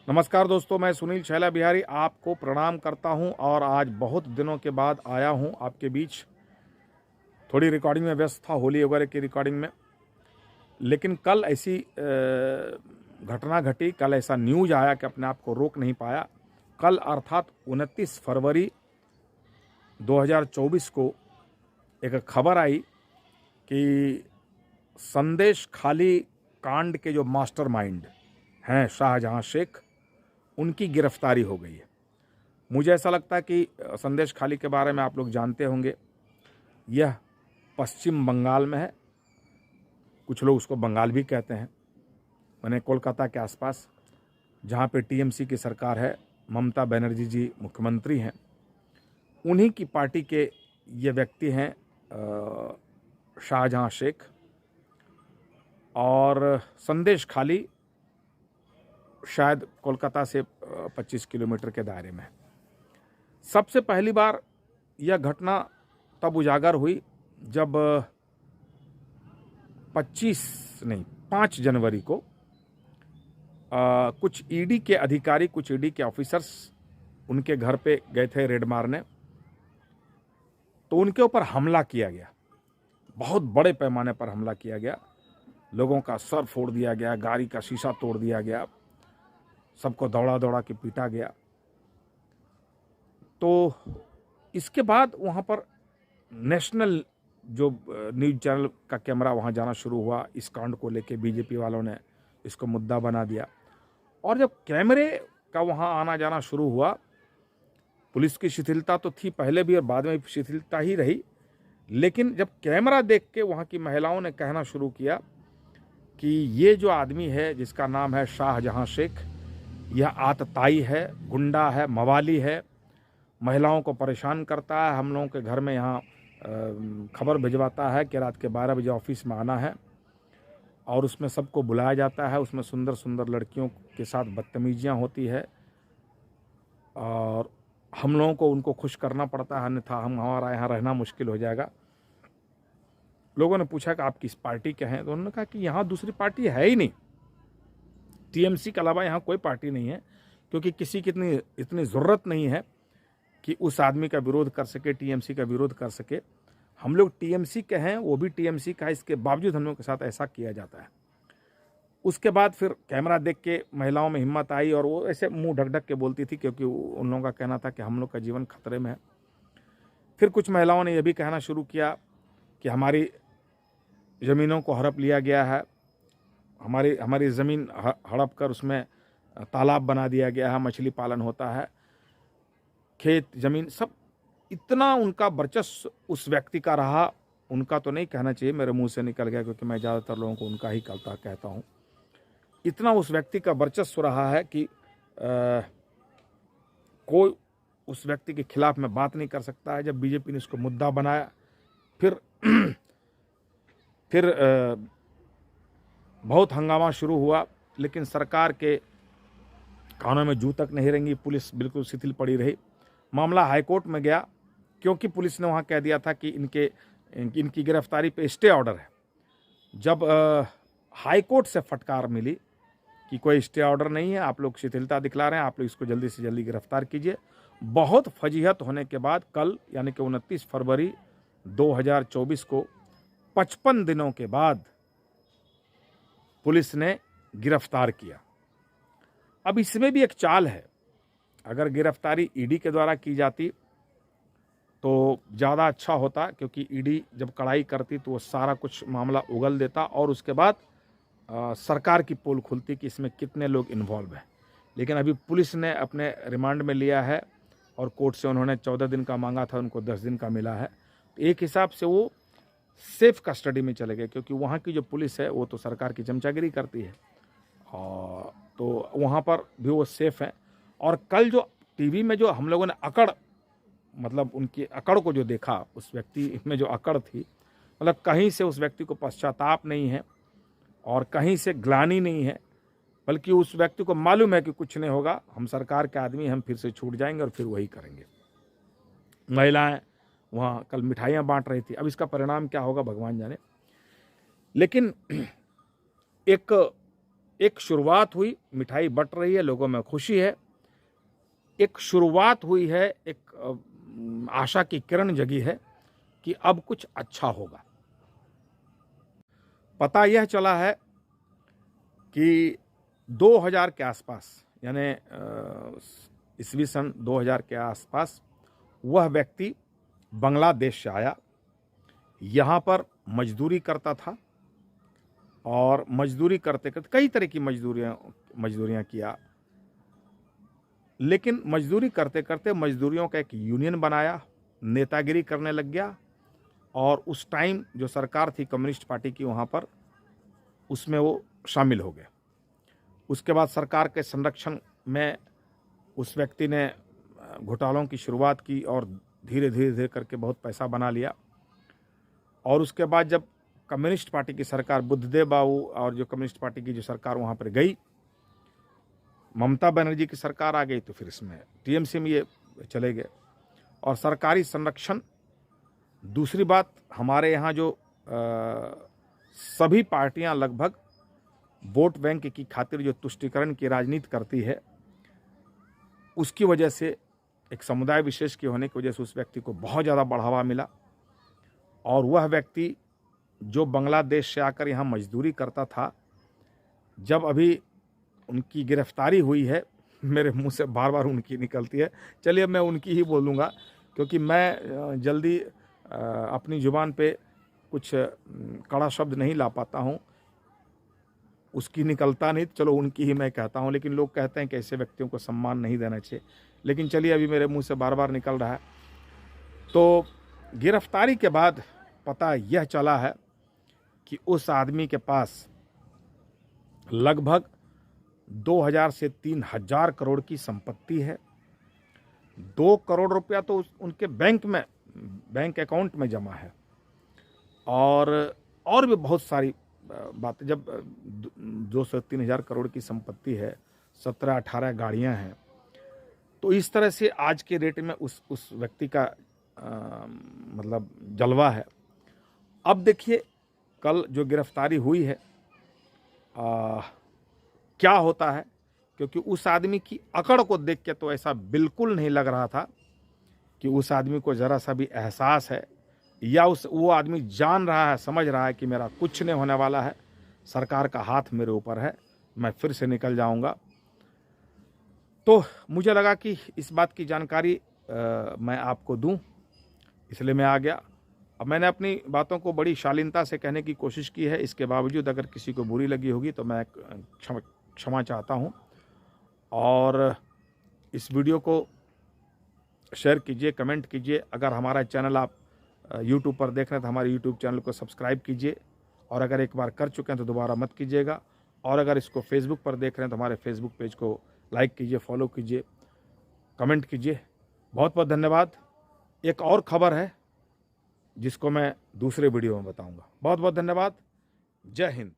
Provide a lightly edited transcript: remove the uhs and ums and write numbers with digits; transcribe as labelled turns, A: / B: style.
A: नमस्कार दोस्तों, मैं सुनील छैला बिहारी आपको प्रणाम करता हूं और आज बहुत दिनों के बाद आया हूं आपके बीच। थोड़ी रिकॉर्डिंग में व्यस्त था, होली वगैरह की रिकॉर्डिंग में। लेकिन कल ऐसी घटना घटी, कल ऐसा न्यूज़ आया कि अपने आप को रोक नहीं पाया। कल अर्थात 29 फरवरी 2024 को एक खबर आई कि संदेश खाली कांड के जो मास्टरमाइंड हैं शाहजहां शेख, उनकी गिरफ्तारी हो गई है। मुझे ऐसा लगता है कि संदेश खाली के बारे में आप लोग जानते होंगे। यह पश्चिम बंगाल में है, कुछ लोग उसको बंगाल भी कहते हैं, माने कोलकाता के आसपास, जहाँ पे टीएमसी की सरकार है, ममता बनर्जी जी मुख्यमंत्री हैं। उन्हीं की पार्टी के ये व्यक्ति हैं शाहजहां शेख। और संदेश खाली शायद कोलकाता से 25 किलोमीटर के दायरे में है। सबसे पहली बार यह घटना तब उजागर हुई जब 5 जनवरी को कुछ ईडी के अधिकारी, कुछ ईडी के ऑफिसर्स उनके घर पे गए थे रेड मारने। तो उनके ऊपर हमला किया गया, बहुत बड़े पैमाने पर हमला किया गया। लोगों का सर फोड़ दिया गया, गाड़ी का शीशा तोड़ दिया गया, सबको दौड़ा दौड़ा के पीटा गया। तो इसके बाद वहाँ पर नेशनल जो न्यूज़ चैनल का कैमरा वहाँ जाना शुरू हुआ। इस कांड को लेके बीजेपी वालों ने इसको मुद्दा बना दिया। और जब कैमरे का वहाँ आना जाना शुरू हुआ, पुलिस की शिथिलता तो थी पहले भी और बाद में भी शिथिलता ही रही, लेकिन जब कैमरा देख के वहाँ की महिलाओं ने कहना शुरू किया कि ये जो आदमी है जिसका नाम है शाहजहां शेख, यह आतताई है, गुंडा है, मवाली है, महिलाओं को परेशान करता है, हम लोगों के घर में यहाँ खबर भिजवाता है कि रात के 12 बजे ऑफिस में आना है और उसमें सबको बुलाया जाता है, उसमें सुंदर सुंदर लड़कियों के साथ बदतमीजियाँ होती है और हम लोगों को उनको खुश करना पड़ता है, अन्यथा हमारा यहाँ रहना मुश्किल हो जाएगा। लोगों ने पूछा कि आप किस पार्टी के हैं, तो उन्होंने कहा कि यहाँ दूसरी पार्टी है ही नहीं, टीएमसी के अलावा यहाँ कोई पार्टी नहीं है, क्योंकि किसी की इतनी ज़रूरत नहीं है कि उस आदमी का विरोध कर सके, टीएमसी का विरोध कर सके। हम लोग टीएमसी के हैं, वो भी टीएमसी का है, इसके बावजूद हम लोग के साथ ऐसा किया जाता है। उसके बाद फिर कैमरा देख के महिलाओं में हिम्मत आई और वो ऐसे मुंह ढक ढक के बोलती थी, क्योंकि उन लोगों का कहना था कि हम लोग का जीवन खतरे में है। फिर कुछ महिलाओं ने यह भी कहना शुरू किया कि हमारी ज़मीनों को हड़प लिया गया है, हमारी ज़मीन हड़प कर उसमें तालाब बना दिया गया है, मछली पालन होता है, खेत ज़मीन सब। इतना उनका वर्चस्व उस व्यक्ति का रहा, उनका तो नहीं कहना चाहिए, मेरे मुंह से निकल गया, क्योंकि मैं ज़्यादातर लोगों को उनका ही कहता हूँ। इतना उस व्यक्ति का वर्चस्व रहा है कि कोई उस व्यक्ति के खिलाफ में बात नहीं कर सकता है। जब बीजेपी ने इसको मुद्दा बनाया, फिर बहुत हंगामा शुरू हुआ, लेकिन सरकार के कानों में जू तक नहीं रेंगी, पुलिस बिल्कुल शिथिल पड़ी रही। मामला हाईकोर्ट में गया, क्योंकि पुलिस ने वहाँ कह दिया था कि इनकी गिरफ्तारी पे स्टे ऑर्डर है। जब हाईकोर्ट से फटकार मिली कि कोई स्टे ऑर्डर नहीं है, आप लोग शिथिलता दिखला रहे हैं, आप लोग इसको जल्दी से जल्दी गिरफ्तार कीजिए, बहुत फजीहत होने के बाद कल यानी कि 29 फरवरी 2024 को 55 दिनों के बाद पुलिस ने गिरफ्तार किया। अब इसमें भी एक चाल है, अगर गिरफ्तारी ईडी के द्वारा की जाती तो ज़्यादा अच्छा होता, क्योंकि ईडी जब कड़ाई करती तो वो सारा कुछ मामला उगल देता और उसके बाद सरकार की पोल खुलती कि इसमें कितने लोग इन्वॉल्व हैं। लेकिन अभी पुलिस ने अपने रिमांड में लिया है और कोर्ट से उन्होंने 14 दिन का मांगा था, उनको 10 दिन का मिला है। तो एक हिसाब से वो सेफ कस्टडी में चले गए, क्योंकि वहाँ की जो पुलिस है वो तो सरकार की चमचागिरी करती है, और तो वहाँ पर भी वो सेफ है। और कल जो टीवी में जो हम लोगों ने अकड़, मतलब उनकी अकड़ को जो देखा, उस व्यक्ति में जो अकड़ थी, मतलब कहीं से उस व्यक्ति को पश्चाताप नहीं है और कहीं से ग्लानि नहीं है, बल्कि उस व्यक्ति को मालूम है कि कुछ नहीं होगा, हम सरकार के आदमी, हम फिर से छूट जाएंगे और फिर वही करेंगे। महिलाएं वहाँ कल मिठाइयाँ बांट रही थी। अब इसका परिणाम क्या होगा भगवान जाने। लेकिन एक शुरुआत हुई, मिठाई बँट रही है, लोगों में खुशी है, एक शुरुआत हुई है, एक आशा की किरण जगी है कि अब कुछ अच्छा होगा। पता यह चला है कि 2000 के आसपास, यानी ईस्वी सन 2000 के आसपास वह व्यक्ति बांग्लादेश से आया, यहाँ पर मजदूरी करता था और मजदूरी करते करते कई तरह की मजदूरियाँ किया, लेकिन मजदूरी करते करते मजदूरियों का एक यूनियन बनाया, नेतागिरी करने लग गया और उस टाइम जो सरकार थी कम्युनिस्ट पार्टी की वहाँ पर, उसमें वो शामिल हो गए। उसके बाद सरकार के संरक्षण में उस व्यक्ति ने घोटालों की शुरुआत की और धीरे धीरे करके बहुत पैसा बना लिया। और उसके बाद जब कम्युनिस्ट पार्टी की सरकार, बुद्धदेव बाबू और जो कम्युनिस्ट पार्टी की जो सरकार वहाँ पर गई, ममता बनर्जी की सरकार आ गई, तो फिर इसमें टीएमसी में ये चले गए और सरकारी संरक्षण। दूसरी बात, हमारे यहाँ जो सभी पार्टियां लगभग वोट बैंक की खातिर जो तुष्टीकरण की राजनीति करती है, उसकी वजह से, एक समुदाय विशेष के होने की वजह से उस व्यक्ति को बहुत ज़्यादा बढ़ावा मिला। और वह व्यक्ति जो बांग्लादेश से आकर यहाँ मजदूरी करता था, जब अभी उनकी गिरफ्तारी हुई है, मेरे मुंह से बार बार उनकी निकलती है, चलिए मैं उनकी ही बोलूँगा क्योंकि मैं जल्दी अपनी ज़ुबान पे कुछ कड़ा शब्द नहीं ला पाता हूँ, उसकी निकलता नहीं, चलो उनकी ही मैं कहता हूँ। लेकिन लोग कहते हैं कि ऐसे व्यक्तियों को सम्मान नहीं देना चाहिए, लेकिन चलिए अभी मेरे मुंह से बार बार निकल रहा है। तो गिरफ्तारी के बाद पता यह चला है कि उस आदमी के पास लगभग 2000 से 3000 करोड़ की संपत्ति है। 2 करोड़ रुपया तो उनके बैंक अकाउंट में जमा है और भी बहुत सारी बातें। जब 2 से 3000 करोड़ की संपत्ति है, 17-18 गाड़ियां हैं, तो इस तरह से आज के रेट में उस व्यक्ति का मतलब जलवा है। अब देखिए कल जो गिरफ्तारी हुई है, क्या होता है, क्योंकि उस आदमी की अकड़ को देख के तो ऐसा बिल्कुल नहीं लग रहा था कि उस आदमी को ज़रा सा भी एहसास है या वो आदमी जान रहा है, समझ रहा है कि मेरा कुछ नहीं होने वाला है, सरकार का हाथ मेरे ऊपर है, मैं फिर से निकल जाऊंगा। तो मुझे लगा कि इस बात की जानकारी मैं आपको दूं, इसलिए मैं आ गया। अब मैंने अपनी बातों को बड़ी शालीनता से कहने की कोशिश की है, इसके बावजूद अगर किसी को बुरी लगी होगी तो मैं क्षमा चाहता हूं। और इस वीडियो को शेयर कीजिए, कमेंट कीजिए। अगर हमारा चैनल आप YouTube पर देख रहे हैं तो हमारे YouTube चैनल को सब्सक्राइब कीजिए, और अगर एक बार कर चुके हैं तो दोबारा मत कीजिएगा। और अगर इसको फेसबुक पर देख रहे हैं तो हमारे फेसबुक पेज को लाइक कीजिए, फॉलो कीजिए, कमेंट कीजिए। बहुत बहुत धन्यवाद। एक और खबर है जिसको मैं दूसरे वीडियो में बताऊंगा। बहुत बहुत धन्यवाद। जय हिंद।